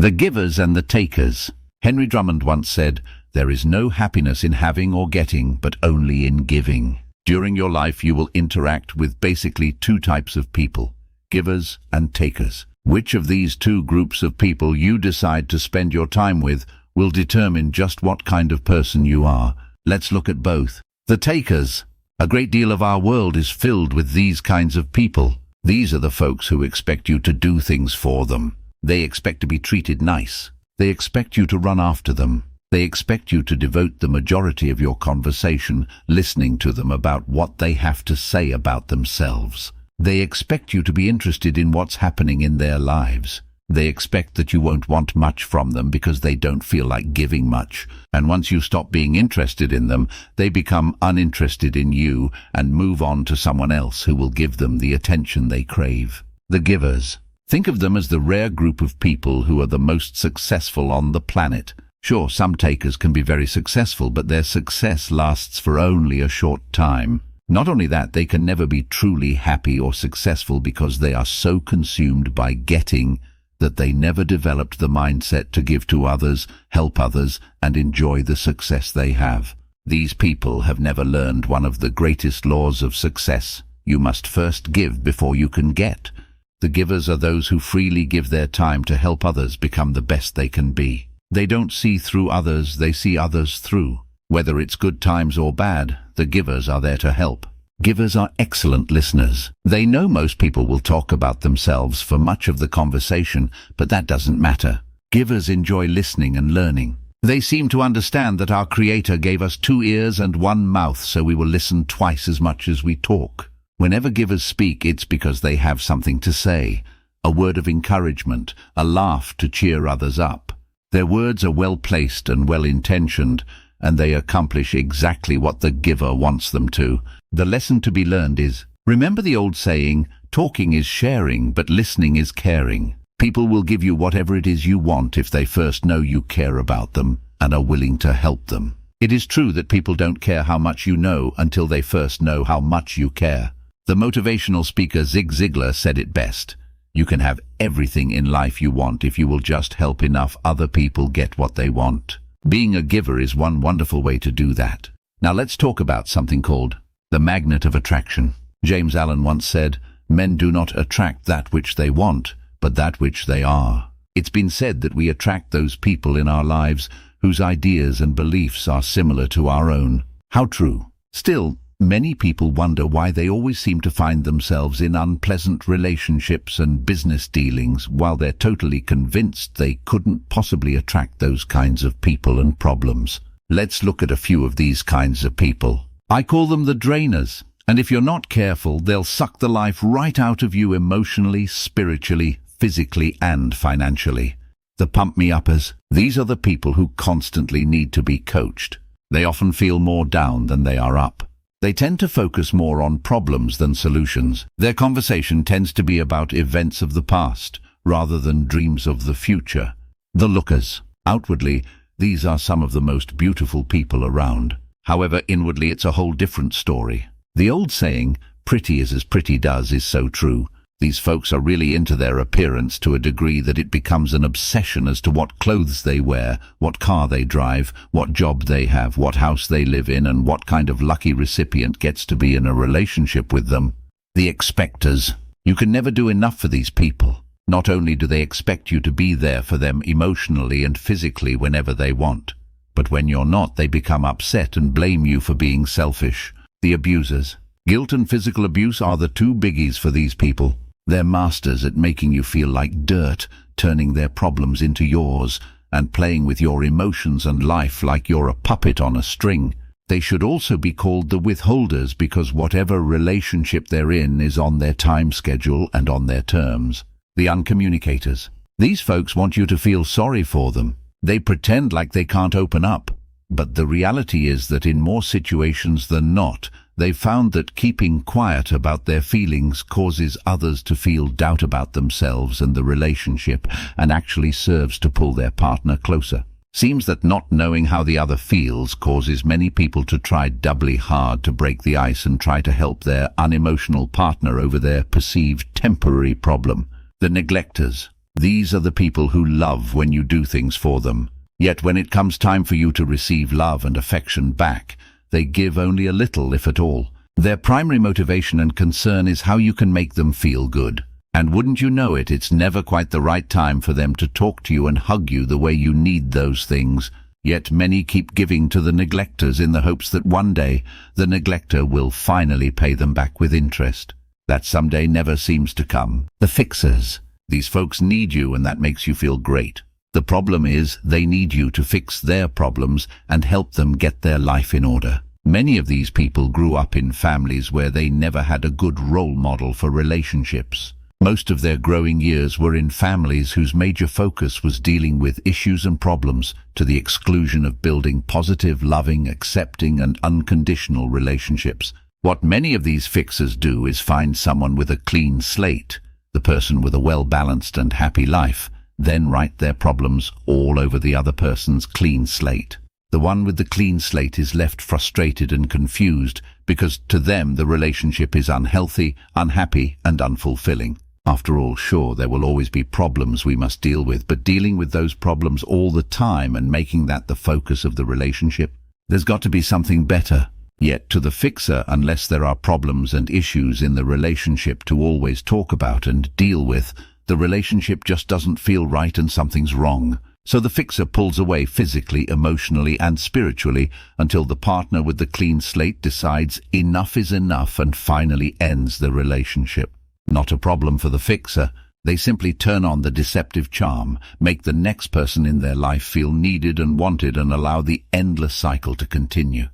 The givers and the takers. Henry Drummond once said, "There is no happiness in having or getting, but only in giving." During your life, you will interact with basically two types of people, givers and takers. Which of these two groups of people you decide to spend your time with will determine just what kind of person you are. Let's look at both. The takers. A great deal of our world is filled with these kinds of people. These are the folks who expect you to do things for them. They expect to be treated nice. They expect you to run after them. They expect you to devote the majority of your conversation listening to them about what they have to say about themselves. They expect you to be interested in what's happening in their lives. They expect that you won't want much from them because they don't feel like giving much. And once you stop being interested in them, they become uninterested in you and move on to someone else who will give them the attention they crave. The givers. Think of them as the rare group of people who are the most successful on the planet. Sure, some takers can be very successful, but their success lasts for only a short time. Not only that, they can never be truly happy or successful because they are so consumed by getting that they never developed the mindset to give to others, help others, and enjoy the success they have. These people have never learned one of the greatest laws of success. You must first give before you can get. The givers are those who freely give their time to help others become the best they can be. They don't see through others, they see others through. Whether it's good times or bad, the givers are there to help. Givers are excellent listeners. They know most people will talk about themselves for much of the conversation, but that doesn't matter. Givers enjoy listening and learning. They seem to understand that our Creator gave us 2 ears and 1 mouth, so we will listen twice as much as we talk. Whenever givers speak, it's because they have something to say, a word of encouragement, a laugh to cheer others up. Their words are well-placed and well-intentioned, and they accomplish exactly what the giver wants them to. The lesson to be learned is, remember the old saying, talking is sharing, but listening is caring. People will give you whatever it is you want if they first know you care about them and are willing to help them. It is true that people don't care how much you know until they first know how much you care. The motivational speaker Zig Ziglar said it best. You can have everything in life you want if you will just help enough other people get what they want. Being a giver is one wonderful way to do that. Now let's talk about something called the magnet of attraction. James Allen once said, "Men do not attract that which they want, but that which they are." It's been said that we attract those people in our lives whose ideas and beliefs are similar to our own. How true. Still, many people wonder why they always seem to find themselves in unpleasant relationships and business dealings while they're totally convinced they couldn't possibly attract those kinds of people and problems. Let's look at a few of these kinds of people. I call them the drainers, and if you're not careful, they'll suck the life right out of you emotionally, spiritually, physically, and financially. The pump-me-uppers. These are the people who constantly need to be coached. They often feel more down than they are up. They tend to focus more on problems than solutions. Their conversation tends to be about events of the past, rather than dreams of the future. The lookers. Outwardly, these are some of the most beautiful people around. However, inwardly it's a whole different story. The old saying, "Pretty is as pretty does," is so true. These folks are really into their appearance to a degree that it becomes an obsession as to what clothes they wear, what car they drive, what job they have, what house they live in, and what kind of lucky recipient gets to be in a relationship with them. The expectors. You can never do enough for these people. Not only do they expect you to be there for them emotionally and physically whenever they want, but when you're not, they become upset and blame you for being selfish. The abusers. Guilt and physical abuse are the 2 biggies for these people. They're masters at making you feel like dirt, turning their problems into yours, and playing with your emotions and life like you're a puppet on a string. They should also be called the withholders because whatever relationship they're in is on their time schedule and on their terms. The uncommunicators. These folks want you to feel sorry for them. They pretend like they can't open up. But the reality is that in more situations than not, they've found that keeping quiet about their feelings causes others to feel doubt about themselves and the relationship, and actually serves to pull their partner closer. Seems that not knowing how the other feels causes many people to try doubly hard to break the ice and try to help their unemotional partner over their perceived temporary problem. The neglectors. These are the people who love when you do things for them. Yet when it comes time for you to receive love and affection back, they give only a little, if at all. Their primary motivation and concern is how you can make them feel good. And wouldn't you know it, it's never quite the right time for them to talk to you and hug you the way you need those things. Yet many keep giving to the neglectors in the hopes that one day the neglector will finally pay them back with interest. That someday never seems to come. The fixers. These folks need you, and that makes you feel great. The problem is they need you to fix their problems and help them get their life in order. Many of these people grew up in families where they never had a good role model for relationships. Most of their growing years were in families whose major focus was dealing with issues and problems to the exclusion of building positive, loving, accepting, and unconditional relationships. What many of these fixers do is find someone with a clean slate, the person with a well-balanced and happy life, then write their problems all over the other person's clean slate. The one with the clean slate is left frustrated and confused because to them the relationship is unhealthy, unhappy, and unfulfilling. After all, sure, there will always be problems we must deal with, but dealing with those problems all the time and making that the focus of the relationship, there's got to be something better. Yet to the fixer, unless there are problems and issues in the relationship to always talk about and deal with, the relationship just doesn't feel right and something's wrong. So the fixer pulls away physically, emotionally, and spiritually until the partner with the clean slate decides enough is enough and finally ends the relationship. Not a problem for the fixer. They simply turn on the deceptive charm, make the next person in their life feel needed and wanted, and allow the endless cycle to continue.